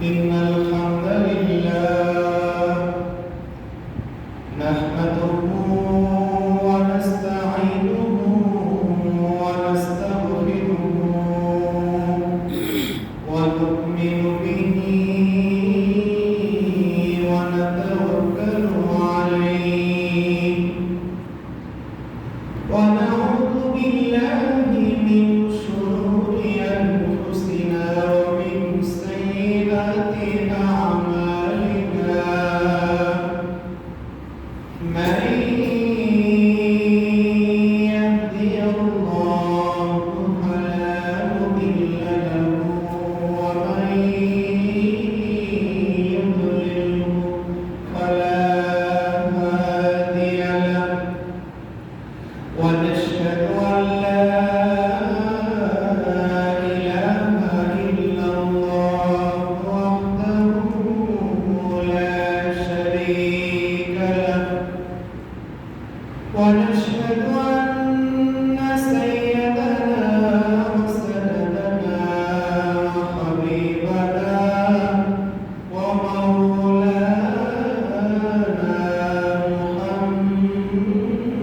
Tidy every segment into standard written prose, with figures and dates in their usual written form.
إن الحمد لله نحمده ونستعينه ونستغفره ونؤمن به ونتوكل عليه ونعوذ بالله من شرور أنفسنا ومن سيئات أعمالنا من يهدي الله فلا مضل له ومن يضلله فلا هادي له ونشهد أن لا إله إلا الله وحده لا شريك له ونشهد أن سيدنا وسندنا وحبيبنا ومولانا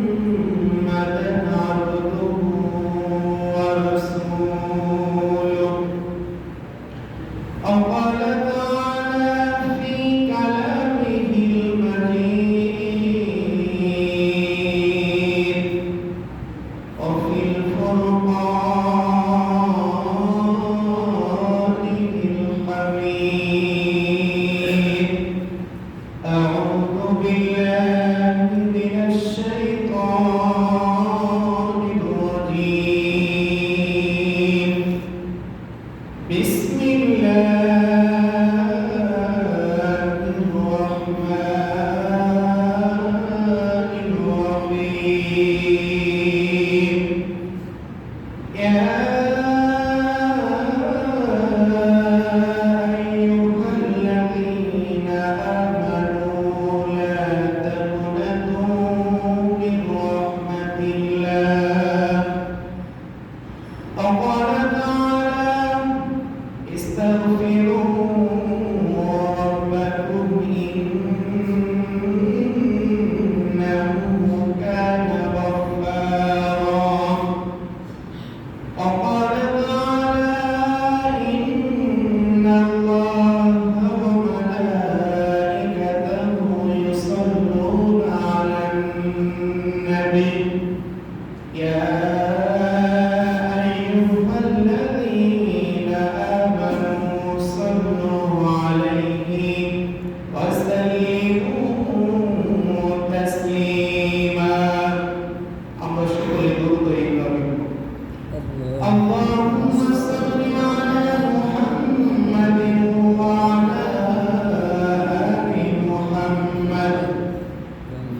محمدا عبده ورسوله قال تعالى في كلامه المجيد وفي الفرقان الحميد أعوذ بالله من الشيطان الرجيم بسم الله الرحمن الرحيم يا أيها الذين آمنوا لا تقنطوا من رحمة الله وقال تعالى استغفروا ربكم إنه كان غفارا وقال تعالى إن الله وملائكته يصلون على النبي يا أيها الذين آمنوا صلوا عليه وسلموا تسليما আমরা সকলে দরুদ ইব্রাহিম اللهم صل على محمد وعلى آل محمد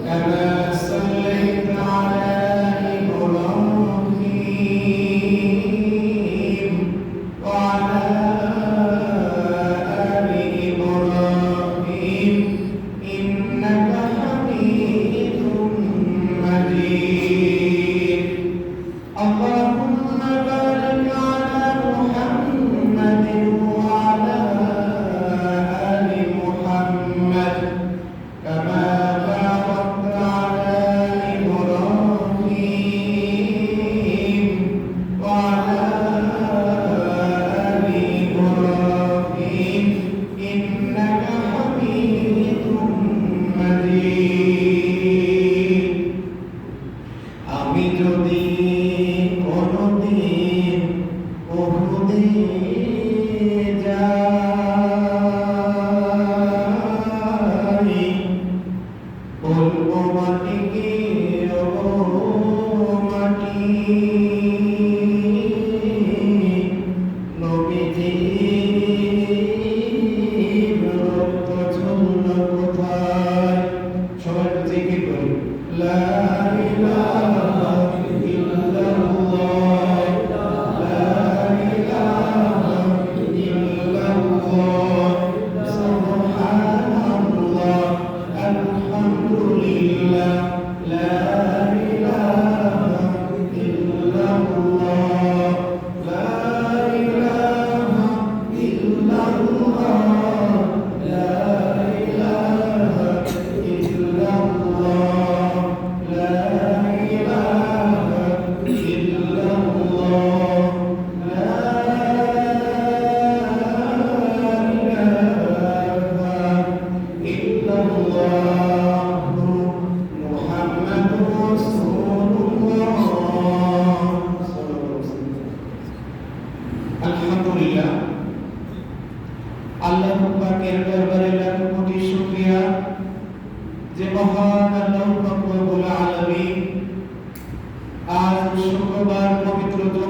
كما صليت على إبراهيم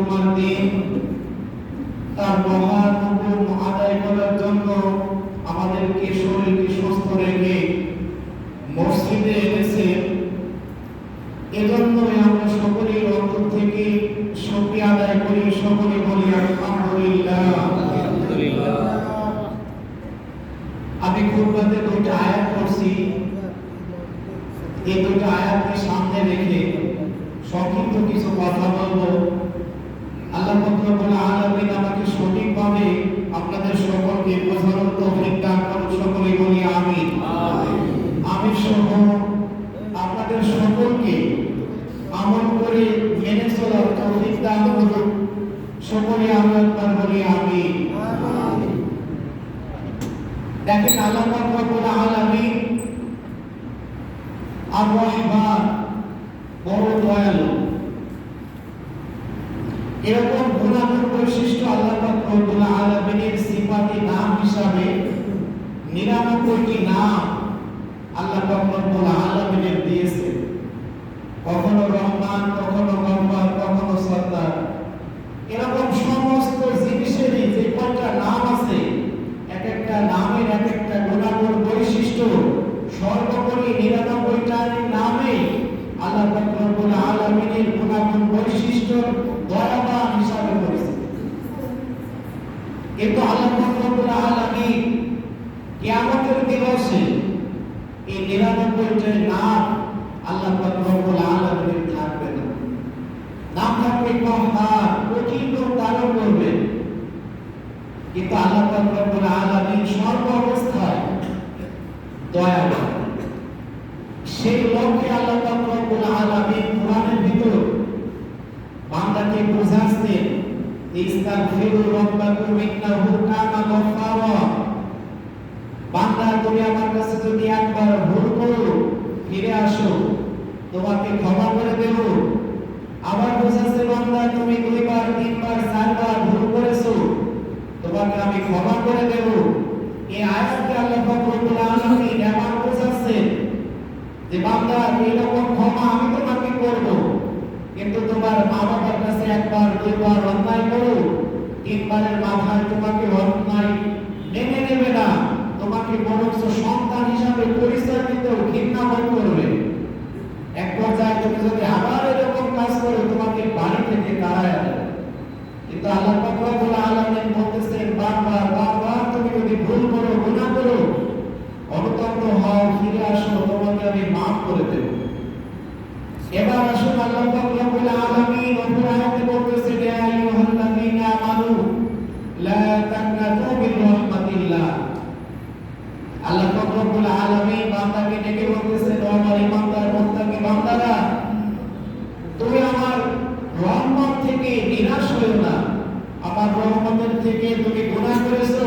জুমার দিন তার মহান হুকুম আদায় করার জন্য আমাদেরকে শরীরকে সুস্থ রেখে মসজিদে এনেছেন। এজন্যই আমরা সকলের অন্তর থেকে শুকরিয়া আদায় করি, সকলে বলি আলহামদুলিল্লাহ। আমি খুতবাতে দুটো আয়াত পড়ছি, এই দুটো আয়াতকে সামনে রেখে সংক্ষিপ্ত কিছু কথা বলবো। আল্লাহ রাব্বুল আলামিন আমাকে সঠিকভাবে আপনাদের সকলকে বোঝানোর তৌফিক দান করুন, সকলে বলি আমিন। আমি সহ আপনাদের সকলকে আমল করে মেনে চলার তৌফিক দান করুন, সকলে আমরা একবার বলি আমিন। দেখেন আল্লাহ রাব্বুল আলামিন আর রহমান, বড় দয়ালু। এরকম গুণাগুণ বৈশিষ্ট্য আল্লাহ রাব্বুল আলামিনের সিফাতি নাম হিসাবে 99টি নাম আল্লাহ রাব্বুল আলামিনের দিয়েছে। কখনো রহমান, কখনো গফফার, কখনো সত্তার। এরকম সমস্ত জিনিসেরই যে কয়টা নাম আছে, এক একটা নামের এক একটা গুণাগুণ বৈশিষ্ট্য, সর্বোপরি 99টার নামে আল্লাহ রাব্বুল আলামিনের গুণাগুণ বৈশিষ্ট্য দয়াবান হিসাবে পরিচিত। কিন্তু আল্লাহ রাব্বুল আলামিন কিয়ামতের দিবসে এই 99টা নাম আল্লাহ রাব্বুল আলামিনের থাকবে না। নাম থাকবে কহার, কঠিন রূপ ধারণ করবে। কিন্তু আল্লাহ রাব্বুল আলামিন সর্ব অবস্থায় দয়াবান। সেই লক্ষ্যে আল্লাহ রাব্বুল আলামিন কোরআনের ভিতর বান্দাকে বুঝাচ্ছেন, ইস্তাগফিরু রাব্বাকুম ইন্নাহু কানা গফফারা। বান্দা, তুমি আমার কাছে যদি একবার ভুল করো, ফিরে আসো, তোমাকে ক্ষমা করে দেব। আবার বুঝাচ্ছে, বান্দা তুমি 2 বার 3 বার 4 বার ভুল করেছো, তোমাকে আমি ক্ষমা করে দেব। এই আয়াতে আল্লাহ রাব্বুল আলামিন এমন বুঝাচ্ছেন যে বান্দা, এরকম ক্ষমা আমি তোমাকে করব, কিন্তু তোমার মা বাবার কাছে 1 বার 2 বার অন্যায় করো, 3 বারের মাথায় তোমাকে অন্যায় মেনে নেবে না, তোমাকে বরঞ্চ সন্তান হিসাবে পরিচয় দিতেও ঘৃণা বোধ করবে। এক পর্যায়ে তুমি যদি আবার এরকম কাজ করো, তোমাকে বাড়ি থেকে তাড়ায় দেবে। কিন্তু আল্লাহ রাব্বুল আলামিন বলতেছেন, বারবার বারবার তুমি যদি ভুল করো, গুনাহ করো, অনুতপ্ত হও, ফিরে আসো, তোমাকে আমি মাফ করে দেব। এবার আসুন আল্লাহ রাব্বুল আলামিন অপর আয়াতে বলতেছেন, ইয়া আইয়ুহাল্লাযীনা আমানু লা তাকনাতু মির রাহমাতিল্লাহ। আল্লাহ রাব্বুল আলামিন বান্দাকে ডেকে বলতেছেন, ও আমার ইমানদার মুত্তাকি বান্দারা, তুমি আমার রহমত থেকে নিরাশ হয়ো না। আমার রহমতের থেকে তুমি গুনাহ করেছো,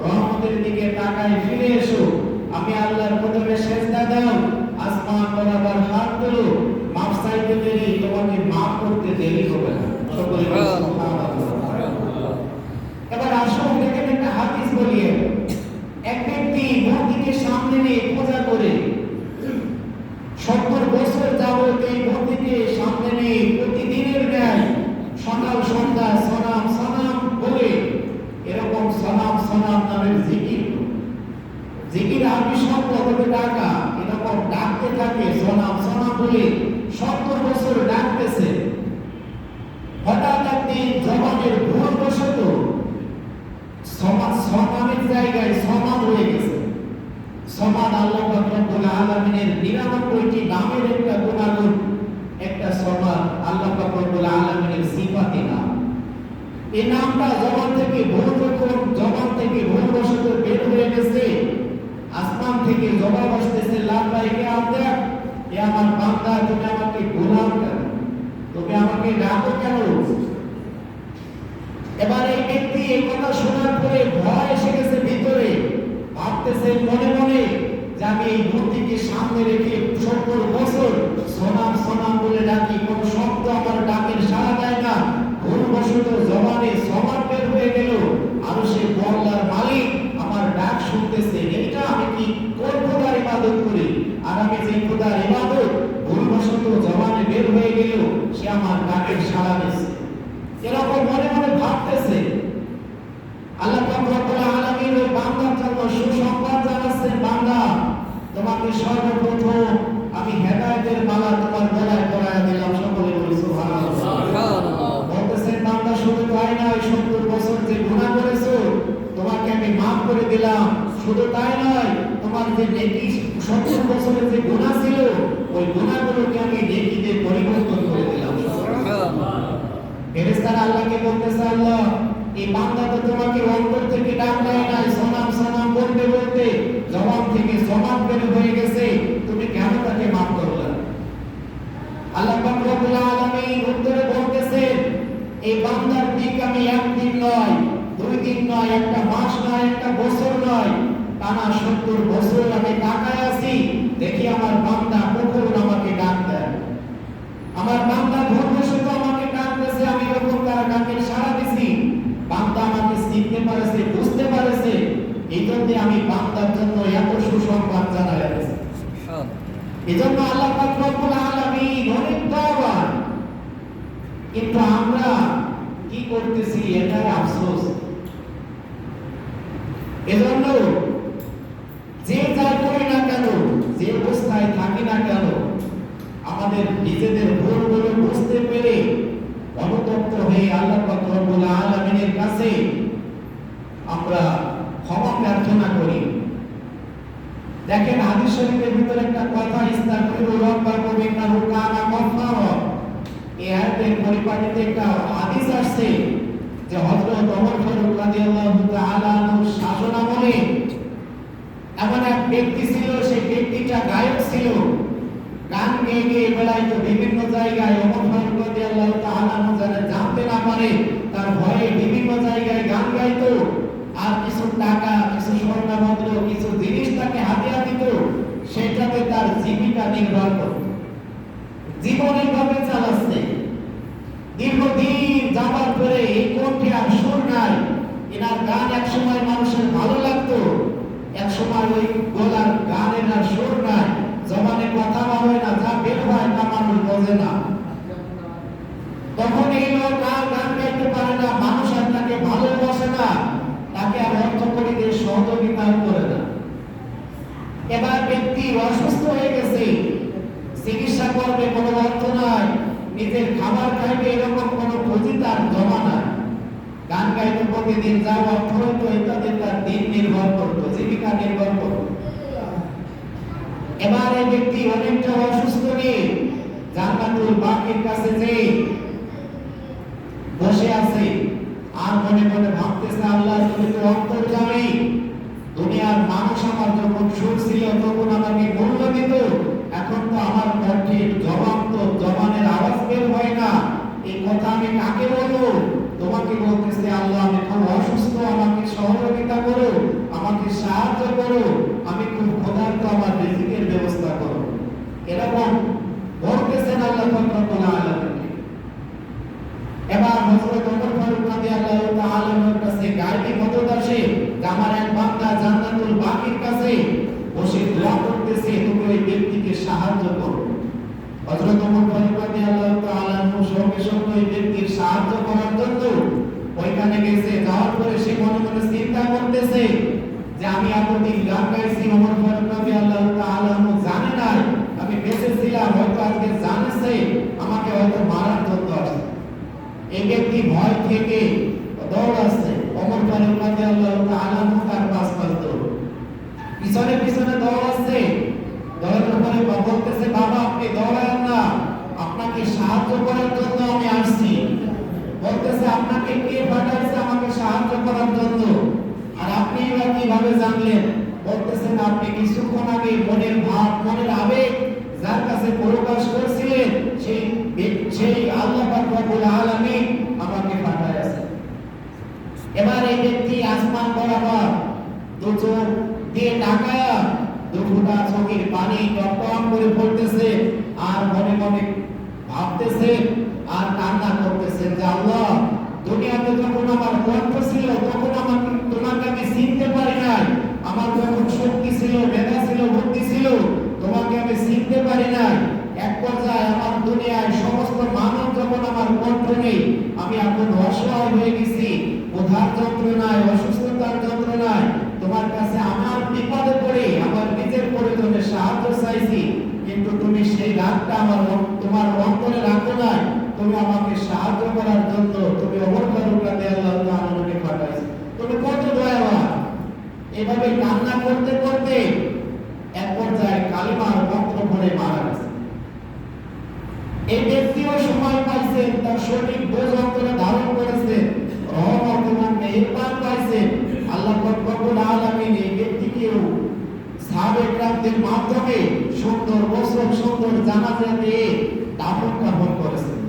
রহমতের দিকে তাকায় ফিরে এসো। আমি আল্লাহর কদমে সেজদা দাও, আসমান বরাবর হাত তোলো, মাফ চাইতে দেরি, তোমাকে মাফ করতে দেরি হবে না। সকলে সুবহানাল্লাহ। এবার আসুন দেখেন একটা হাদিস বলিয়ে, এক ব্যক্তি মূর্তিকে সামনে নিয়ে পূজা করে 70 বছর যাবত এই মূর্তিকে সামনে নিয়ে প্রতিদিনের ন্যায় সকাল সন্ধ্যা সনাম সনাম বলে এরকম সনাম সনাম নামের জিকির, জিকির আরবি শব্দ থেকে ডাকা, এরকম ডাকতে থাকে সনাম সনাম বলে 70 বছর ডাকতেছে। হঠাৎ একদিন জবানের ভুল বশত সমানের জায়গায় সমান হয়ে গেছে। সমান আল্লাহ রাব্বুল আলামিনের 99টি নামের একটা গুণাগুণ, একটা সমান আল্লাহ রাব্বুল আলামিনের সিফাতি নাম। এই নামটা জবান থেকে ভুল বশত বের হয়ে গেছে, আসমান থেকে জবাব আসতেছে, লাব্বাইকা আব্দা, এ আমার বান্দা, তুমি আমাকে গোলাম কেন, তুমি আমাকে ডাকো কেন? এবার এই ব্যক্তি এই কথা শোনার পরে ভয় এসে গেছে ভিতরে, ভাবতেছে মনে মনে যে আমি এই মূর্তিকে সামনে রেখে 70 বছর সনাম সনাম বলে ডাকি, কোন শব্দ আমার ডাকের সাড়া দেয় না, ভুলবশত জবানে সমান বের হয়ে গেল, আর সে বল্লার মালিক আমার ডাক শুনতেছে, এটা আমি কি কোন খোদার ইবাদত করি? আর আমি যে খোদার ইবাদত ভুলবশত জবানে বের হয়ে গেল, সে আমার ডাকের সাড়া দিচ্ছে। এরকম করে ভাবতেছে। আল্লাহ পাক রব্বুল আলামিন ওই বান্দার জন্য সুসংবাদ জানাচ্ছেন, বান্দা তোমাকে সর্বপ্রথম আমি হেদায়েতের মালা তোমার গলায় পরায়া দিলাম। সকলে বলি সুবহানাল্লাহ। বলতেছেন বান্দা শুধু তাই নয়, 70 বছর যে গুনাহ করেছো তোমাকে আমি মাফ করে দিলাম। শুধু তাই নয়, তোমার যে নেকি 70 বছরের যে গুনাহ ছিল ওই গুনাহগুলোকে আমি নেকিতে পরিবর্তন করে দিলাম। সুবহানাল্লাহ। ফেরেশতারা আল্লাহকে বলতেছে, আল্লাহ এই বান্দা তো তোমাকে অন্তর থেকে ডাক দেয় নাই, সনাম সনাম বলতে বলতে জবান থেকে সনাম বের হয়ে গেছে, তুমি কেন তাকে মাফ করলে? আল্লাহ পাক রব্বুল আলামিন উত্তরে বলতেছেন, এই বান্দার দিক আমি একদিন নয়, 2 দিন নয়, একটা মাস নয়, একটা বছর নয়, টানা 70 বছর আমি তাকায় আছি, দেখি আমার বান্দা কখন আমাকে ডাক দেয়। আমার বান্দা ধর্মশত আমাকে ডাকতেছে, আমি যখন তার ডাকে সাড়া দিছি, বান্দা আমাকে চিনতে পারেছে, বুঝতে পারেছে, এই জন্য আমি বান্দার জন্য এত সুসংবাদ জানাইছি। এই জন্য আল্লাহ পাক রব্বুল আলামিন অনেক দয়াবান। কিন্তু আমরা কি করতেছি এটাই আফসোস। এজন্য যে যাই করি না কেন, যে অবস্থায় থাকি না কেন, আমাদের নিজেদের ভুলগুলো বুঝতে পেরে অনুতপ্ত হয়ে আল্লাহ পাক রব্বুল আলামিনের কাছে আমরা ক্ষমা প্রার্থনা করি। দেখেন হাদিস শরীফের ভিতরে একটা কথা, ইস্তাগফিরু রাব্বাকুম ইন্নাহু কানা গফফারা। এই আয়াতের পরিপাটিতে একটা হাদিস আসছে যে হযরত ওমর ফারুক রাদিয়াল্লাহু তাআলা আনহু শাসনামলে এমন এক ব্যক্তি ছিল, সেই ব্যক্তিটা গায়ক ছিল, গান গেয়ে গেয়ে বেড়াইতো বিভিন্ন জায়গায়। ওমর ফারুক রাদিয়াল্লাহু তাআলা আনহু যেন জানতে না পারে তার ভয়ে বিভিন্ন জায়গায় গান গাইতো, আর কিছু টাকা, কিছু স্বর্ণমুদ্রা, কিছু জিনিস তাকে হাতিয়া দিত, সেটাতে তার জীবিকা নির্ভর করত। জীবন এইভাবে চালাচ্ছে। দীর্ঘদিন যাবার পরে এই কণ্ঠে আর সুর নাই। এনার গান এক সময় মানুষের ভালো লাগতো, এক সময় ওই গলার গানের আর সুর নাই, জবানে কথা হয় না, যা বের হয় তা মানুষ বোঝে না। তখন এই লোক আর গান গাইতে পারে না, মানুষ আর তাকে ভালোবাসে না, তাকে আর অর্থকরীদের সহযোগিতা করে না। এবার ব্যক্তি অসুস্থ হয়ে গেছে, চিকিৎসা করবে কোনো অর্থ নাই, নিজের খাবার খাইবে এরকম কোনো পুঁজি তার জমা নাই। গান গাইতে প্রতিদিন যা অর্থ হইতো এটাতে তার দিন নির্ভর করতো, জীবিকা নির্ভর করতো। এবার এই ব্যক্তি অনেকটা অসুস্থ নিয়ে জান্নাতুল বাকির কাছে যে বসে আছে, আর মনে মনে ভাবতেছে, আল্লাহ তুমি তো অন্তর্যামী, দুনিয়ার মানুষ আমার যখন সুর ছিল তখন আমাকে মূল্য দিত, এখন তো আমার কণ্ঠে জবানের আওয়াজ বের হয় না, এই কথা আমি কাকে বলবো? তোমাকে বলতেছে, আল্লাহ আমি খুব অসুস্থ, আমাকে সহযোগিতা করো, আমাকে সাহায্য করো, আমি খুব ক্ষুধার্ত, আমার রিজিকের ব্যবস্থা করো। এরকম বলতেছেন আল্লাহ রব্বুল আলামিন। এবার হযরত ওমর ফারুক রাদিয়াল্লাহু তাআলা আনহুর কাছে গায়বী মদত আসে, যে আমার এক বান্দা জান্নাতুল বাকির কাছে বসে দোয়া করতেছে, তুমি ওই ব্যক্তিকে সাহায্য করো। হযরত ওমর ফারুক রাদিয়াল্লাহু তাআলা আনহু সঙ্গে সঙ্গে ওই ব্যক্তির সাহায্য করার জন্য ওইখানে গেছে। যাওয়ার পরে সে মনে মনে চিন্তা করতেছে যে আমি এতদিন গান গাইছি, ওমর ফারুক রাদিয়াল্লাহু তাআলা আনহু জানে না আমি বেঁচে ছিলাম, হয়তো আজকে জানেছে, আমাকে হয়তো মারার জন্য আসছে। এই ব্যক্তি ভয় থেকে দৌড়াচ্ছে, ওমর ফারুক রাদিয়াল্লাহু তাআলা আনহু তার পাশ দৌড়, পিছনে পিছনে দৌড়াচ্ছে। দৌড়ানোর পরে বলতেছে, বাবা আপনি দৌড়ান না, আপনাকে সাহায্য করার জন্য আমি আসছি। বলতেছে, আপনাকে কে পাঠাইছে আমাকে সাহায্য করার জন্য, আর আপনি এবার কিভাবে জানলেন? বলতেছেন, আপনি কিছুক্ষণ আগে মনের ভাব, মনের আবেগ যার কাছে প্রকাশ করেছিলেন, সেই আল্লাহ পাক রব্বুল আলামিন আমাকে পাঠাইছে। এবার এই ব্যক্তি আসমান বরাবর দু চোখ দিয়ে তাকায়া দুফোঁটা চোখের পানি টপটপ করে পড়তেছে, আর মনে মনে ভাবতেছে আর কান্না করতেছে যে আল্লাহ, দুনিয়াতে যখন আমার কণ্ঠ ছিল তখন তোমাকে আমি চিনতে পারি নাই, আমার যখন শক্তি ছিল, মেধা ছিল, বুদ্ধি ছিল, তোমাকে আমি চিনতে পারি নাই। এক পর্যায়ে আমার দুনিয়ায় সমস্ত মানব যখন আমার কণ্ঠ মাধ্যমে আমি এখন অসহায় হয়ে গেছি, ক্ষুধার যন্ত্রণায়, অসুস্থতার যন্ত্রণায় তোমার কাছে আমার বিপদে পড়ে আমার নিজের প্রয়োজনে সাহায্য চাইছি, কিন্তু তুমি সেই রাগটা তোমার অন্তরে রাখো না। তুমি আমাকে সাহায্য করার জন্য তুমি ওমর ফারুক রাদিয়াল্লাহু তাআলা আনহুকে পাঠাইছো। তুমি কত দয়াবান। এভাবে কান্না করতে করতে এক পর্যায়ে কালিমার মন্ত্র পড়ে মারা গেছে। এই ব্যক্তিও সময় পাইছেন, তার সঠিক বোঝ অন্তরে ধারণ করেছেন, রহমত এবং মেহেরবান পাইছেন। আল্লাহ রব্বুল আলামিন এই ব্যক্তিকেও সাহাবে کرامদের মাধ্যমে সুন্দর বস্ত্র, সুন্দর জানাজা দিয়ে দাফন কাফন করেছেন।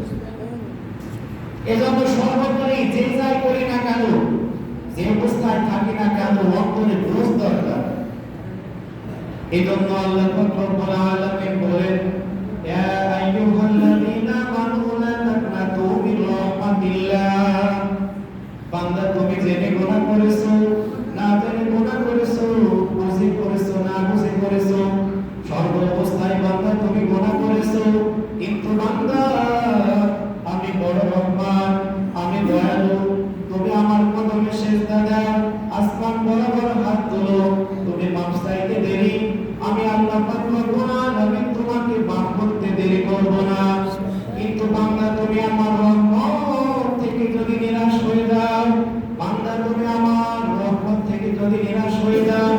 এজন্য সর্বোপরি যে যাই করি না কেন, যে অবস্থায় থাকি না কেন, অন্তরে বোঝ দরকার। এজন্য আল্লাহ রব্বুল আলামিন বলেন, ইয়া আইয়ুহাল্লাযীনা আমানু লা তাকনাতু মির রাহমাতিল্লাহ। বান্দা তুমি জেনে গুনাহ করেছো, না জেনে গুনাহ করেছো, বুঝে করেছো, না বুঝে করেছো, সর্ব অবস্থায় বান্দা তুমি গুনাহ করেছো, কিন্তু বান্দা আমি বড় রহমান, আমি দয়ালু, তুমি আমার কদমে সিজদা দাও, আসমান বরাবর হাত তোলো, তুমি মাফ চাইতে দেরি, আমি আল্লাহ পাক রব্বুল আলামিন তোমাকে মাফ করতে দেরি করব না। কিন্তু বান্দা তুমি আমার রহমত থেকে যদি নিরাশ হয়ে যাও, বান্দা তুমি আমার রহমত থেকে যদি নিরাশ হয়ে যাও,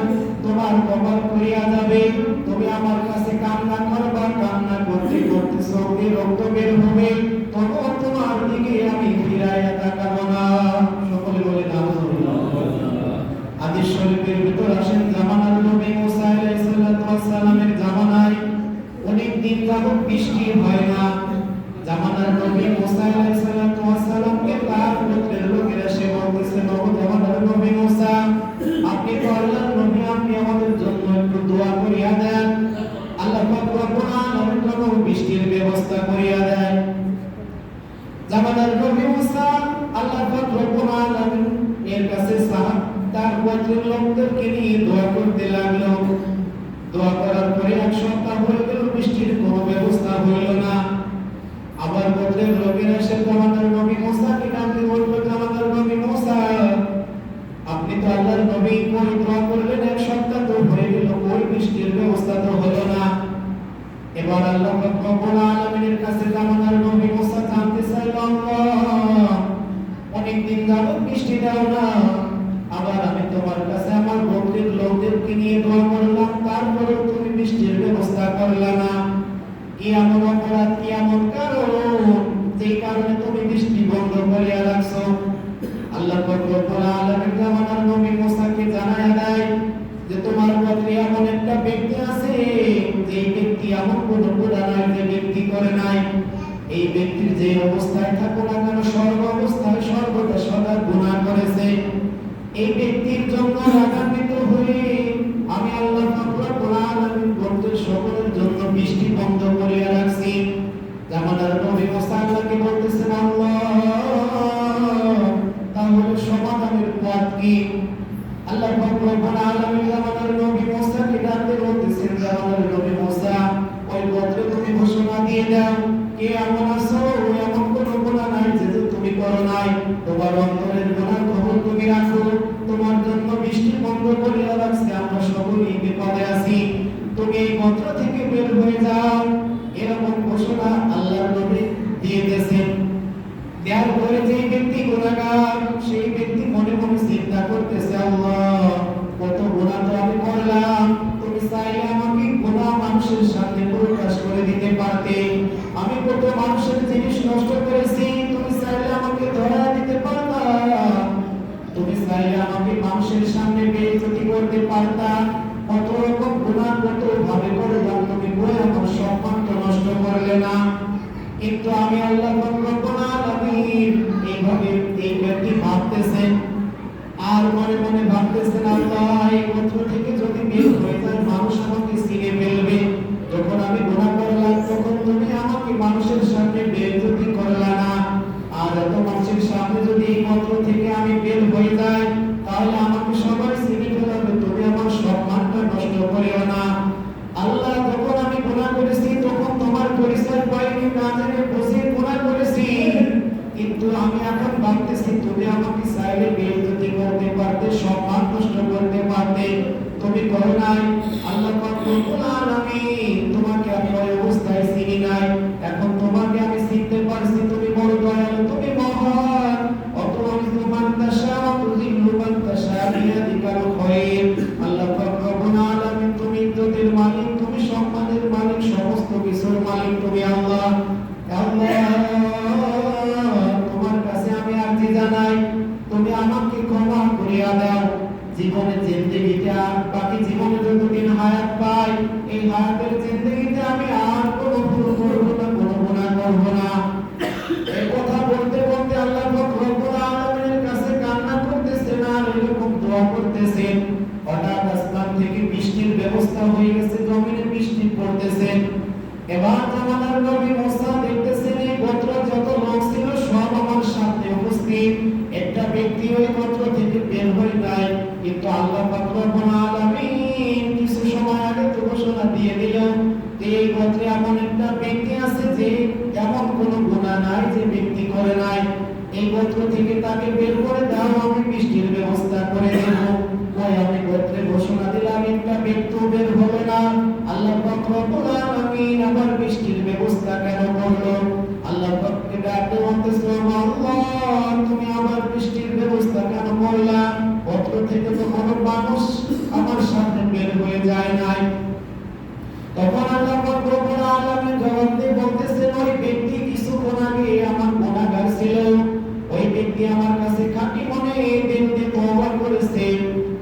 তোমার কবর করিয়া যাবে, তুমি আমার কাছে কান্না করবা, কান্না করতে করতে চোখে রক্ত বের হবে, তখন তোমার দিকে আমি ফিরাইয়া তাকাবো না। সকলে বলে আলহামদুলিল্লাহ। হাদিস শরীফের ভিতর আসেন, জামানার নবী মুসা আলাইহিস সালামের জামানায় অনেক দিন যাবত বৃষ্টি হয় না। জামানার নবী মুসা আলাইহিস সালামকে তার গোত্রের লোকেরা সে বলতেছে, নবী জামানার নবী মুসা, আপনি তো আল্লাহর নবী, আপনি আমাদের জন্য একটু দোয়া করিয়া দেন, আল্লাহ পাক রব্বুল আলামিন যেন বৃষ্টির ব্যবস্থা করিয়া দেন। জামানার নবী মুসা আল্লাহ পাক রব্বুল আলামিন এর কাছে তার গোত্রের লোকদেরকে নিয়ে দোয়া করতে লাগলো। দোয়া করার পরে এক সপ্তাহ হয়ে গেল, বৃষ্টির কোনো ব্যবস্থা হইল না। আবার গোত্রের লোকেরা এসে জামানার নবী মুসাকে ডাকতে বলল, জামানার নবী মুসা, আপনি তো আল্লাহর নবী, কই দোয়া করলেন, এক সপ্তাহ তো হয়ে গেল, কই বৃষ্টির ব্যবস্থা তো হলো না। এবার আল্লাহ রব্বুল আলামিনের কাছে জামানার নবী মুসা জানতে চাইল, আল্লাহ অনেক দিন যাবত বৃষ্টি দাও না, আবার আমি তোমার কাছে আমার গোত্রের লোকদেরকে নিয়ে দোয়া করলাম, তারপরেও তুমি বৃষ্টির ব্যবস্থা করলা না। কি এমন অপরাধ, কি এমন কারণ, যে কারণে তুমি বৃষ্টি বন্ধ করিয়া রাখছো? আল্লাহ রব্বুল আলামিন জামানার নবী মুসাকে জানায়া দেয় যে তোমার গোত্রে এমন একটা ব্যক্তি আছে, যে ব্যক্তি এমন কোনো গুনাহ নাই যে ব্যক্তি করে নাই। এই ব্যক্তির যে অবস্থায় থাকো না কেন, সর্ব অবস্থায় সর্বদা সদা গুনাহ করেছে। এই ব্যক্তির জন্য রাগান্বিত হয়ে আমি আল্লাহ পাক রব্বুল আলামিন গোত্রের সকলের জন্য বৃষ্টি বন্ধ করিয়া রাখছি। জামানার নবী মুসা আল্লাহকে বলতেছেন, আল্লাহ তাহলে সমাধানের পথ কি? আল্লাহ পাক রব্বুল আলামিন জামানার নবী মুসাকে ডাকতে বলতেছেন, জামানার নবী মুসা, ওই গোত্রে তুমি ঘোষণা দিয়ে দাও, কে এমন আছো, এমন কোনো গুনাহ নাই যে তুমি করো নাই, তোমার অন্তরের গুনাহ খবর তুমি রাখো, তোমার জন্য বৃষ্টি বন্ধ করিয়া রাখছি, আমরা সকলেই বিপদে আছি, তুমি এই গোত্র থেকে বের হয়ে যাও। এরকম ঘোষণা আল্লাহর নবী দিয়ে দিয়েছেন। দেওয়ার পরে যে ব্যক্তি গুনাহগার, সেই ব্যক্তি মনে মনে চিন্তা করতেছে, আল্লাহ কত গুনাহ তো আমি করলাম, তুমি চাইলে আমাকে গুনাহ মানুষের সামনে প্রকাশ করে দিতে পারতে, আমি কত মানুষের জিনিস নষ্ট করেছি, তুমি চাইলে আমাকে ধরা দিতে পারতা, তুমি চাইলে আমাকে মানুষের সামনে বেইজ্জতি করতে পারতা, কত রকম গুনাহ কত ভাবে করলাম, তুমি কই আমার সম্মানটা নষ্ট করলে না। কিন্তু আমি আল্লাহ রব্বুল আলামিন এইভাবে এই ব্যক্তি ভাবতেছেন, আর মনে মনে ভাবতেছেন, আল্লাহ এই গোত্র থেকে যদি বের হয়ে যায়, মানুষ আমাকে চিনে ফেলবে, যখন আমি গুনাহ করলাম তখন তুমি আমাকে মানুষের সামনে বেইজ্জতি করলা না, আর এত মানুষের সামনে যদি এই গোত্র থেকে আমি বের হয়ে যাই, তাহলে আমাকে সবাই চিনে ফেলবে, তুমি আমার সম্মানটা নষ্ট করিও না। আল্লাহ যখন আমি গুনাহ করেছি তখন তোমার পরিচয় পাইনি, না জেনে বুঝে গুনাহ করেছি, কিন্তু এখন ভাবতেছি তুমি আমাকে চাইলে বেইজ্জতি করতে পারতে, সম্মান নষ্ট করতে পারতে, তুমি করো নাই। আল্লাহ পাক রব্বুল আলামিন তোমাকে আমি ওই অবস্থায় চিনি নাই, এখন তোমাকে আমি চিনতে পারছি। তুমি বড় দয়ালু, তুমি মহান। অতুযিল্লু মান তাশা ওয়া তুযিল্লু মান তাশা বিয়াদিকাল খায়র। আল্লাহ পাক রব্বুল আলামিন তুমি ইজ্জতের মালিক, তুমি সম্মানের মালিক, সমস্ত কিছুর মালিক তুমি আল্লাহ। তোমার কাছে আমি আরজি জানাই, তুমি আমাকে ক্ষমা করিয়া দাও। জীবনের জিন্দেগিতে আর বাকি জীবনে যতদিন হায়াত পাই, এই হায়াতের জিন্দেগিতে আমি আর কোনো ভুল করবো না, কোনো গুনাহ করবো না। এই কথা বলতে বলতে আল্লাহ পাক রব্বুল আলামিনের কাছে কান্না করতেছেন আর এরকম দোয়া করতেছেন। হঠাৎ আসমান থেকে বৃষ্টির ব্যবস্থা হয়ে গেছে, জমিনে বৃষ্টি পড়তেছে। এবার জামানার নবী মুসা দেখতেছেন এই গোত্র যত লোক ছিল সব আমার সামনে উপস্থিত, একটা ব্যক্তি ওই গোত্র থেকে বের হয়ে যায়। কিন্তু আল্লাহ পাক রব্বুল আলামিন কিছু সময় আগে তো ঘোষণা দিয়ে দিল যে এই গোত্রে এমন একটা ব্যক্তি আছে যে এমন কোনো গুনাহ নাই যে ব্যক্তি করে নাই, এই গোত্র থেকে তাকে বের করে দাও, আমি বৃষ্টির ব্যবস্থা করে দেব। ওই আমি গোত্রে ঘোষণা দিলাম, একটা ব্যক্তি বের হবে না। আল্লাহ পাক রব্বুল আলামিন আবার বৃষ্টির ব্যবস্থা কেন করলো? আল্লাহ পাককে ডাকতে বলতেছে, আল্লাহ তুমি আবার বৃষ্টির ব্যবস্থা কেন করলা? গোত্র থেকে তো কোনো মানুষ আমার সামনে বের হয়ে যায় নাই। তখন আল্লাহ পাক রব্বুল আলামিন জবাব দিয়ে বলতেছেন, ওই ব্যক্তি কিছুক্ষণ আগে আমার গুনাহগার ছিল, ওই ব্যক্তি আমার কাছে খাঁটি মনে দিল দিয়ে তওবা করেছে,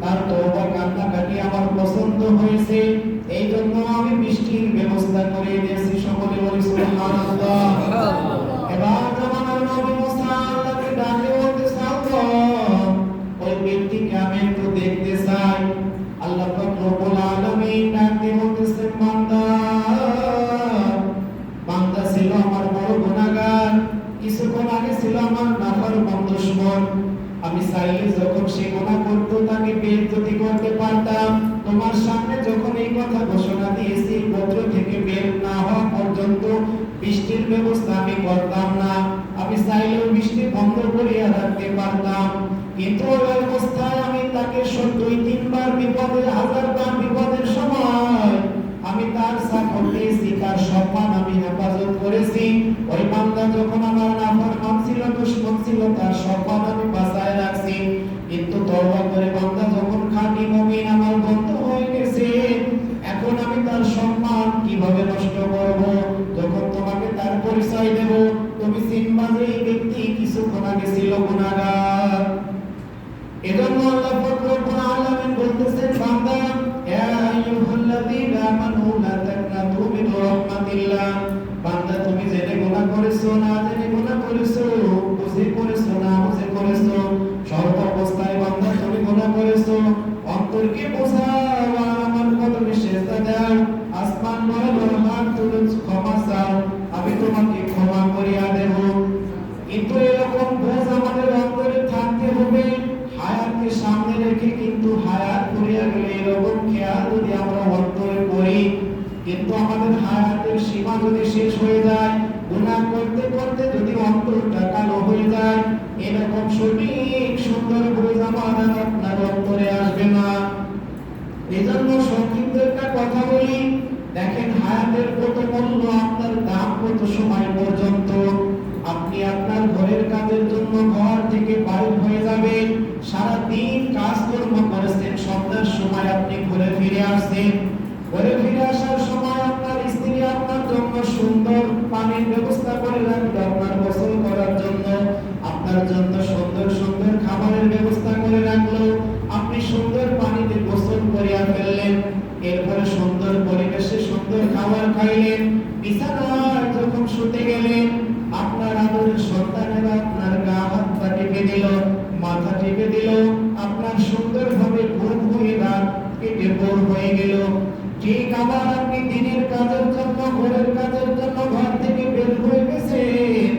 তার তওবা কান্নাকাটি আমার পছন্দ হয়েছে, এই জন্য আমি বৃষ্টির ব্যবস্থা করে দিয়েছি। সকলে বলি সুবহানাল্লাহ। এবার জামানার নবী মুসা আল্লাহকে ডাকে বলতেছে, আল্লাহ ওই ব্যক্তিকে আমি একটু দেখতে চাই। আল্লাহ পাক রব্বুল আলামিন ডাকতে বলতেছেন, বান্দা বান্দা ছিল আমার বড় গুনাহগার, কিছুক্ষণ আগে ছিল আমার নাফরমান দুশমন। আমি চাইলে যখন সে গুনাহ করত তাকে বেইজ্জতি করতে পারতাম। তোমার সামনে যখন এই কথা ঘোষণা দিয়েছি, গোত্র থেকে বের না হওয়া পর্যন্ত বৃষ্টির ব্যবস্থা আমি করতাম না। আমি চাইলেও বৃষ্টি বন্ধ করিয়া রাখতে পারতাম, কিন্তু ওই অবস্থায় আমি তাকে 2-3 বার বিপদের, 1000 বার বিপদের সময় আমি তার সাপোর্ট দিয়েছি, তার সম্মান আমি হেফাজত করেছি। ওই বান্দা যখন আমার নাফরমান ছিল, দুশমন ছিল, তার সম্মান আমি বাঁচায় রাখছি। কিন্তু তওবা করে বান্দা যখন খাঁটি মুমিন আমার বন্ধু হয়ে গেছে, এখন আমি তার সম্মান কিভাবে নষ্ট করব? যখন তোমাকে তার পরিচয় দেব, তুমি চিনবা যে এই ব্যক্তি কিছুক্ষণ আগে ছিল গুনাহগার। এজন্য আল্লাহ পাক রব্বুল আলামিন বলতেছেন, বান্দা ইয়া আইয়ুহাল্লাযীনা আমানু লা তাকনাতু মিন রাহমাতিল্লাহ। বান্দা তুমি জেনে গুনাহ করেছো, না জেনে গুনাহ করেছো, বুঝে করেছো, না বুঝে করেছো, সর্ব অবস্থায় বান্দা তুমি গুনাহ করেছো, অন্তরকে বোঝাও আর আমার কদমে সিজদা দাও, আসমান বরাবর হাত তুলে ক্ষমা চাও, আমি তোমাকে ক্ষমা করিয়া দেব। কিন্তু এরকম বোঝ আমাদের অন্তরে থাকতে হবে। হায়াতকে সামনে রেখে কিন্তু হায়াত করিয়া গেলে এরকম খেয়াল যদি আমরা অন্তরে করি, কিন্তু আমাদের হায়াতের সীমা যদি শেষ হয়ে যায়, গুনাহ করতে করতে যদি অন্তরটা কালো হয়ে যায়, এরকম সঠিক সুন্দর বোঝ আমার আপনার অন্তরে আসবে না। এজন্য সংক্ষিপ্ত একটা কথা বলি, দেখেন হায়াতের কত মূল্য, আপনার দাম কত সময় পর্যন্ত। আপনি আপনার ঘরের কাজের জন্য ঘর থেকে বাইরে হয়ে যাবেন, সারা দিন কাজকর্ম করেছেন, সন্ধ্যার সময় আপনি ঘুরে ফিরে আসছেন। ঘরে ফিরে আসার সময় আপনার স্ত্রী আপনার জন্য সুন্দর পানির ব্যবস্থা করে রাখলো, আপনার গোসল করার জন্য, আপনার জন্য সুন্দর সুন্দর খাবারের ব্যবস্থা করে রাখলো, আপনি সুন্দর পানিতে গোসল করিয়া ফেললেন, এরপরে সুন্দর পরিবেশে সুন্দর খাবার খাইলেন, বিছানায় যখন শুতে গেলেন, আপনার আদরের সন্তানেরা আপনার গা হাত পা টিপে দিল, মাথা টিপে দিল, আপনার সুন্দরভাবে ঘুম হয়ে রাত কেটে ভোর হয়ে গেল। ঠিক আবার আপনি দিনের কাজের জন্য, ঘরের কাজের জন্য ঘর থেকে বের হয়ে গেছেন,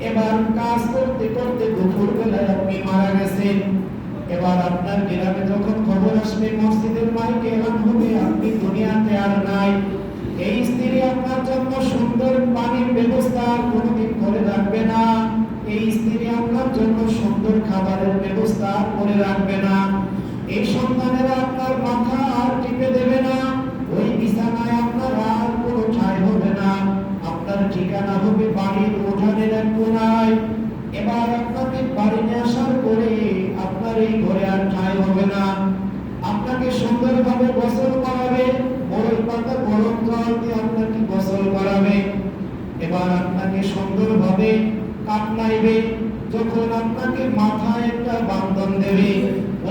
এবার কাজ করতে করতে দুপুর বেলায় আপনি মারা গেছেন। এবার আপনার গ্রামে যখন খবর আসবে, মসজিদের মাইকে এলান হবে আপনি দুনিয়াতে আর নাই, এই স্ত্রী আপনার জন্য সুন্দর পানির ব্যবস্থা কোনোদিন করে রাখবে না। এই স্ত্রী আপনার জন্য সুন্দর খাবারের ব্যবস্থা করে রাখবে না, এই সন্তানেরা আপনার মাথা আর টিপে দেবে না, ওই বিছানায় আপনার আর কোনো ঠাঁই হবে না, আপনার ঠিকানা হবে বাড়ির উঠানের এক কোনায়। এবার আপনাকে বাড়ি নিয়ে আসার পরে আপনার এই ঘরে আর ঠাঁই হবে না, আপনাকে সুন্দরভাবে গোসল করাবে, বরই পাতা গরম জল দিয়ে আপনাকে গোসল করাবে। এবার আপনাকে সুন্দরভাবে কাটনাইবে, যখন আপনাকে মাথায় একটা বান্ধন দেবে।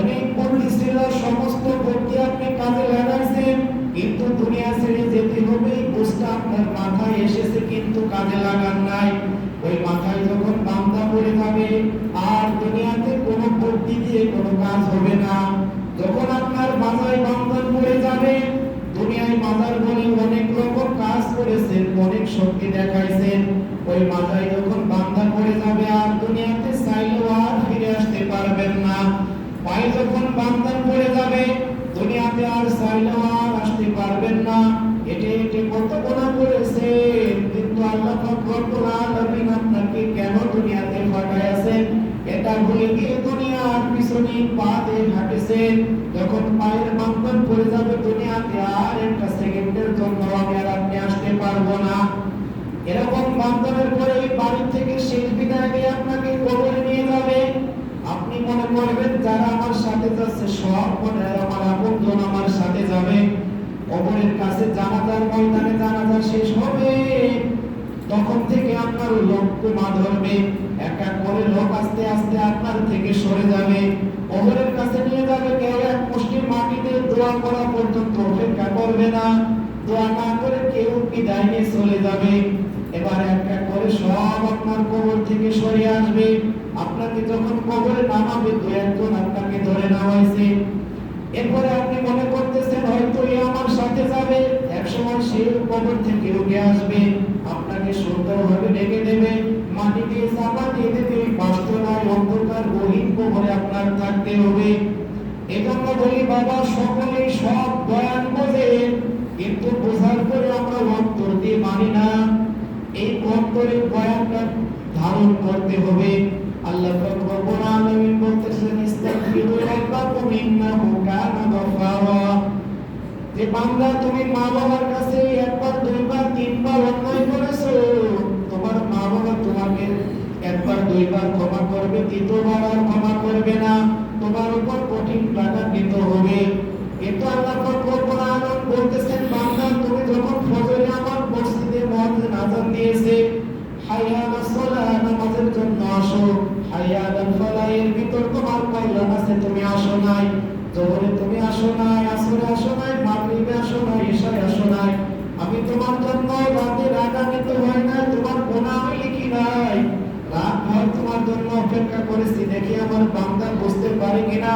অনেক বুদ্ধি ছিল, সমস্ত বুদ্ধি আপনি কাজে লাগাইছেন, কিন্তু দুনিয়া ছেড়ে যেতে হবে এই বুঝটা আপনার মাথায় এসেছে, কিন্তু কাজে লাগান নাই। ওই মাথায় যখন বান্ধা পড়ে যাবে আর দুনিয়াতে কোনো বুদ্ধি দিয়ে কোনো কাজ হবে না। যখন আপনার মাথায় বান্ধন পড়ে যাবে, দুনিয়ায় মাথার বলে অনেক রকম কাজ করেছেন, অনেক শক্তি দেখাইছেন, ওই মাথায় যখন বান্ধা পড়ে যাবে আর দুনিয়াতে চাইলেও আর ফিরে আসতে পারবেন না। পায়ে যখন বান্ধন পড়ে যাবে, দুনিয়াতে আর চাইলেও আর আসতে পারবেন না। এটি কত গুনাহ করেছেন, কিন্তু আল্লাহ পাক রব্বুল আলামিন আপনাকে কেন দুনিয়াতে পাঠাইছেন এটা ভুলে গিয়ে দুনিয়ার পিছনে পা দিয়ে হাঁটেছেন। যখন পায়ের বান্ধন পড়ে যাবে দুনিয়াতে আর একটা সেকেন্ডের জন্য আমি আর আপনি আসতে পারবো না। এরকম বান্ধনের পরে এই বাড়ি থেকে শেষ বিদায় দিয়ে আপনাকে কবরে নিয়ে যাবে। আপনি মনে করবেন যারা আমার সাথে যাচ্ছে সব মনে হয় আমার আপনজন আমার সাথে যাবে। কবরের কাছে জানাজার ময়দানে জানাজা শেষ হবে, তখন থেকে আপনার লক্ষ্য মা ধরবে, এক এক করে লোক আস্তে আস্তে আপনার থেকে সরে যাবে, কবরের কাছে নিয়ে যাবে। কেউ এক মুষ্টি মাটিতে দোয়া করা পর্যন্ত অপেক্ষা করবে না, দোয়া না করে কেউ বিদায় নিয়ে চলে যাবে। এবার এক এক করে সব আপনার কবর থেকে সরে আসবে। আপনাকে যখন কবরে নামাবে দু একজন আপনাকে ধরে নামাইছে, এরপরে আপনি মনে করতেছেন হয়তো এ আমার সাথে যাবে, একসময় সে কবর থেকে উঠে আসবে, আপনাকে সুন্দরভাবে ডেকে দেবে, মাটি দিয়ে চাপা দিয়ে দেবে। বাস্তবায় অন্ধকার গহীন কবরে আপনার থাকতে হবে। এজন্য বলি বাবা, সকলেই সব বয়ান বোঝে, কিন্তু বোঝার পরে আমরা অন্তর দিয়ে মানি না। এই অন্তরের বয়ানটা ধারণ করতে হবে। আল্লাহ পাক রব্বুল আলামিন বলতেছেন, ইস্তাগফিরু রাব্বাকুম ইন্নাহু কানা গফফারা। যে বান্দা তুমি মা বাবার কাছে একবার দুইবার তিনবার অন্যায় করেছো, তোমার মা বাবা তোমাকে একবার দুইবার ক্ষমা করবে, তৃতীয়বার আর ক্ষমা করবে না, তোমার উপর কঠিন টাকা দিতে হবে। কিন্তু আল্লাহ পাক রব্বুল আলামিন বলতেছেন, বান্দা তুমি যখন ফজরে আমার মসজিদে মুয়াজ্জিন আযান দিয়েছে, হাইয়া আলাস সালাহ নামাজের জন্য আসো, হাইয়া আলাল ফালাহ এর ভিতর তোমার কল্যাণ আছে, তুমি আসো নাই। যোহরে তুমি আসো নাই, আসরে আসো নাই, মাগরিবে আসো নাই, ইশায় আসো নাই। আমি তোমার জন্য রাতে রাগান্বিত হই নাই, তোমার গুনাহ আমি লিখি নাই। রাত ভর তোমার জন্য অপেক্ষা করেছি, দেখি আমার বান্দা বুঝতে পারে কিনা,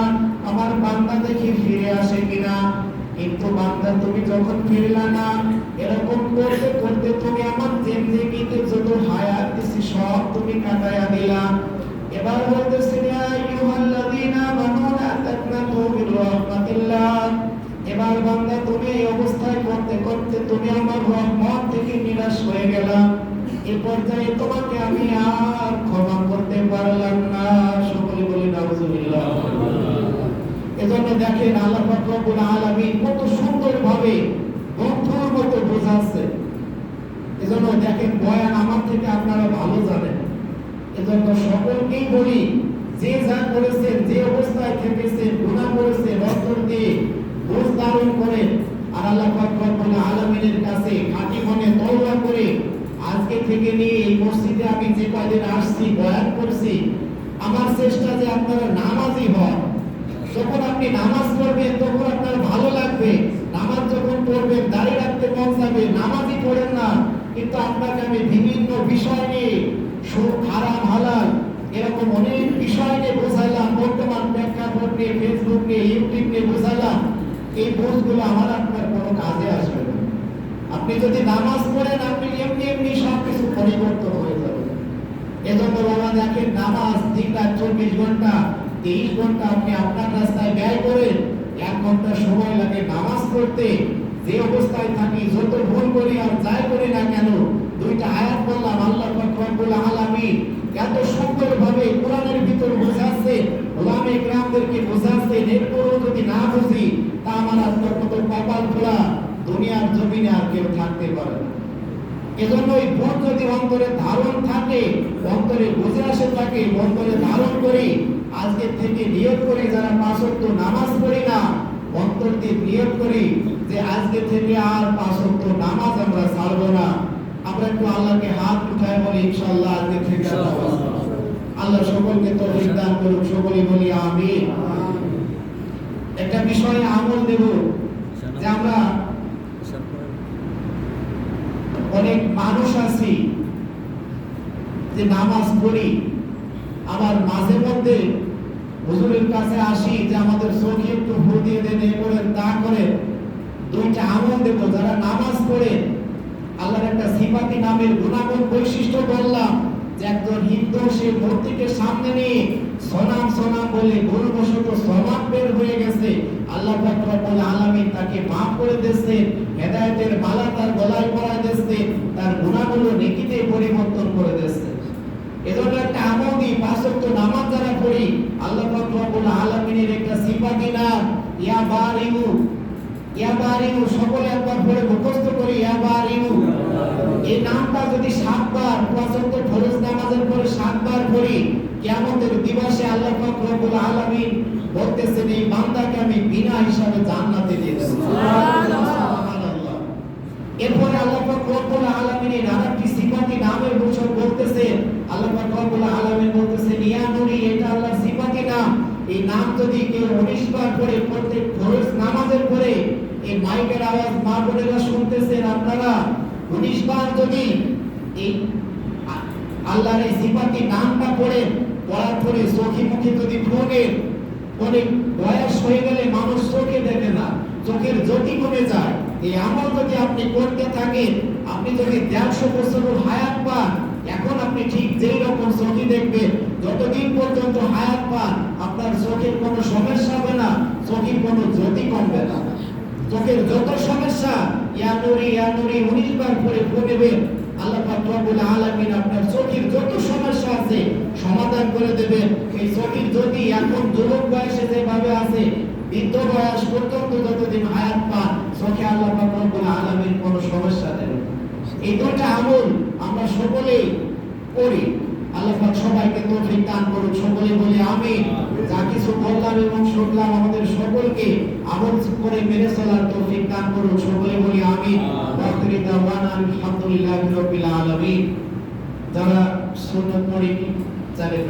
আমার বান্দা দেখি ফিরে আসে কিনা। কিন্তু বান্দা তুমি যখন ফিরলা না, এরকম করতে করতে তুমি আমার জিন্দেগিতে যত হায়াত দিছি সব তুমি কাটায়া দিলা। এবার বলতেছে, ইয়া আইয়ুহাল্লাযীনা আমানু লা তাকনাতু মির রাহমাতিল্লাহ। এবার বান্দা তুমি এই অবস্থায় করতে করতে তুমি আমার রহমত থেকে নিরাশ হয়ে গেলা। এই পর্যায়ে তোমাকে আমি আর ক্ষমা করতে পারলাম না। সকলে বলি নাউজুবিল্লাহ। এজন্য দেখেন আল্লাহ পাক রব্বুল আলামিন কত সুন্দরভাবে বন্ধুর মতো বোঝাচ্ছে। এজন্য দেখেন বয়ান আমার থেকে আপনারা ভালো জানেন। এজন্য সকলকেই বলি, যে যা করেছেন, যে অবস্থায় থেকেছেন, গুনাহ করেছেন, অন্তর দিয়ে বুঝ ধারণ করেন আর আল্লাহ পাক রব্বুল আলামিনের কাছে খাঁটি মনে তওবা করে আজকে থেকে নিয়ে এই মসজিদে আমি যে কয়দিন আসছি বয়ান করছি, আমার চেষ্টা যে আপনারা নামাজি হন। যখন আপনি নামাজ পড়বেন তখন আপনার ভালো লাগবে, নামাজ যখন পড়বেন দাঁড়িয়ে রাখতে মন চাইবে, নামাজই পড়েন না। কিন্তু আপনাকে আমি বিভিন্ন বিষয় নিয়ে সুদ, হারাম, হালাল এরকম অনেক বিষয় নিয়ে বোঝাইলাম, বর্তমান প্রেক্ষাপট নিয়ে, ফেসবুক নিয়ে, ইউটিউব নিয়ে বোঝাইলাম। এই বোঝগুলো আমার আপনার কোনো কাজে আসবে না। আপনি যদি নামাজ পড়েন, আপনি এমনি এমনি সব কিছু পরিবর্তন হয়ে যাবে। এজন্য বাবা দেখেন, নামাজ দিন রাত 24 ঘন্টা 23 ঘন্টা আপনি আপনার রাস্তায় ব্যয় করেন, 1 ঘন্টা সময় লাগে নামাজ পড়তে। যে অবস্থায় থাকি, যত ভুল করি আর যাই করি না কেন, দুইটা আয়াত বললাম, আল্লাহ পাক রব্বুল আলামিন এত সুন্দরভাবে কোরআনের ভিতর বোঝাচ্ছে, ওলামা ইকরামদেরকে বোঝাচ্ছে, এরপরও যদি না বুঝি তা আমার আপনার মতো কপাল খোলা দুনিয়ার জমিনে আর কেউ থাকতে পারে না। এজন্য এই বোধ যদি অন্তরে ধারণ থাকে, অন্তরে বুঝে আসে থাকে, অন্তরে ধারণ করি, আজকে থেকে নিয়ত করি যারা 5 ওয়াক্ত নামাজ পড়ি না, অন্তর দিয়ে নিয়ত করি যে আজকে থেকে আর 5 ওয়াক্ত নামাজ আমরা ছাড়বো না। আমরা একটু আল্লাহকে হাত উঠায় বলি ইনশাআল্লাহ আজকে থেকে আল্লাহ সকলকে তৌফিক দান করুক, সকলে বলি আমিন। একটা বিষয়ে আমল দেব যে আমরা অনেক মানুষ আছি যে নামাজ পড়ি, আবার মাঝে মধ্যে হুজুরের কাছে আসি যে আমাদের চোখে একটু ভু দিয়ে দেন, এ করেন তা করেন। দুইটা আমল দেব, যারা নামাজ পড়ে আল্লাহর একটা সিফাতি নামের গুণাগুণ বৈশিষ্ট্য বললাম যে একজন হিন্দু সে মূর্তিকে সামনে নিয়ে সনাম সনাম বলে ভুলবশত সমাপ বের হয়ে গেছে, আল্লাহ পাক রব্বুল আলামিন তাকে মাফ করে দিয়েছে, হেদায়েতের মালা তার গলায় পরায় দিয়েছে, তার গুনাহগুলো নেকিতে পরিবর্তন করে দিয়েছে। এজন্য একটা আমল দিই, 5 ওয়াক্ত নামাজ যারা পড়ি, আল্লাহ পাক রব্বুল আলামিনের একটা সিফাতি নাম ইয়া বারিউ, ইয়া বারিউ, সকলে একবার পড়ে মুখস্থ করি ইয়া বারিউ। এই নামটা যদি 7 বার 5 ওয়াক্ত ফরজ নামাজের পরে 7 বার পড়ি, কিয়ামতের দিবসে আল্লাহ পাক রব্বুল আলামিন বলতেছেন এই বান্দাকে আমি বিনা হিসাবে জান্নাতে দিয়ে দেব। সুবহানাল্লাহ। এরপরে আল্লাহ পাক রব্বুল আলামিনের আরেকটি সিফাতি নামের বিষয় বলতেছেন, আল্লাহ পাক রব্বুল আলামিন বলতেছেন ইয়া নূরি, এটা আল্লাহর সিফাতি নাম। এই নাম যদি কেউ 19 বার পড়ে, প্রত্যেক ফরজ নামাজের পরে, এই মাইকের আওয়াজ মা বোনেরা শুনতেছেন আপনারা, 19 বার যদি এই আল্লাহর এই সিফাতি নামটা পড়ে, পড়ার পরে চোখে মুখে যদি ফোনে, অনেক বয়স হয়ে গেলে মানুষ চোখে দেখে না, চোখের জ্যোতি কমে যায়। এই আমল যদি আপনি করতে থাকেন, আপনি যদি 150 বছর হায়াত পান, এখন আপনি ঠিক যেই রকম চোখে দেখবেন, যতদিন পর্যন্ত হায়াত পান আপনার চোখের কোনো সমস্যা হবে না, চোখের কোনো জ্যোতি কমবে না। চোখের যত সমস্যা ইয়া নূরি 19 বার করে পড়বেন, আল্লাহ পাক রব্বুল আলামিন আপনার চোখের যত সমস্যা আছে সমাধান করে দেবেন। এই চোখের জ্যোতি এখন যুবক বয়সে যেভাবে আছে, বৃদ্ধ বয়স পর্যন্ত যতদিন হায়াত পান, চোখে আল্লাহ পাক রব্বুল আলামিন কোনো সমস্যা দেবে। এই দুটো আমল আমরা সকলেই করি, আল্লাহ পাক সবাইকে তৌফিক দান করুন, সকলে বলি আমিন। যা কিছু বললাম এবং শুনলাম আমাদের সকলকে আমল করে মেনে চলার তৌফিক দান করুন, সকলে বলি আমিন। ওয়াখির দাওয়ানা আলহামদুলিল্লাহি রাব্বিল আলামিন। যারা সুন্নাত পড়ি জানেন